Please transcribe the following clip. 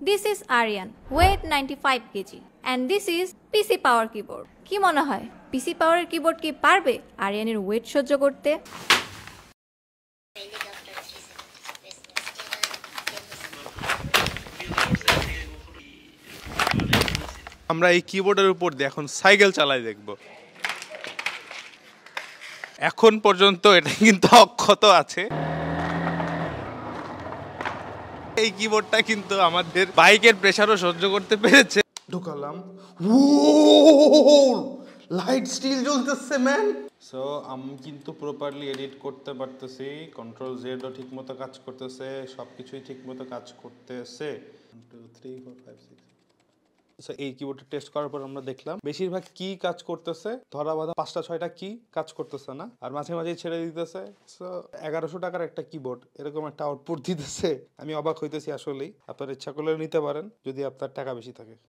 This is Aryan, weight 95 kg, and this is PC Power keyboard. কি মনে হয় PC Power keyboard কি পারবে আরিয়ানের ওয়েট সহ্য করতে? আমরা এই কিবোর্ডের উপর দিয়ে এখন সাইকেল চালাই দেখব। এখন পর্যন্ত এটা কিন্তু অক্ষত আছে। এই কিবোর্ডটা কিন্তু আমাদের বাইকের প্রেসারও সহ্য করতে পেরেছে। ঢুকালাম, লাইট স্টিল জ্বলতেছে ম্যান। সো আমি কিন্তু প্রপারলি এডিট করতে পারতেছি, কন্ট্রোল জেডও ঠিকমতো কাজ করতেছে, সবকিছুই ঠিকমতো কাজ করতেছে। 1 2 3 4 5 6। এই কিবোর্ডটা টেস্ট করার পর আমরা দেখলাম বেশিরভাগ কি কাজ করতেছে, ধরা বাঁধা 5টা 6টা কি কাজ করতেছে না, আর মাঝে মাঝে ছেড়ে দিতেছে। সো 1100 টাকার একটা কিবোর্ড এরকম একটা আউটপুট দিতেছে, আমি অবাক হইতেছি আসলেই। আপনার ইচ্ছা করলে নিতে পারেন যদি আপনার টাকা বেশি থাকে।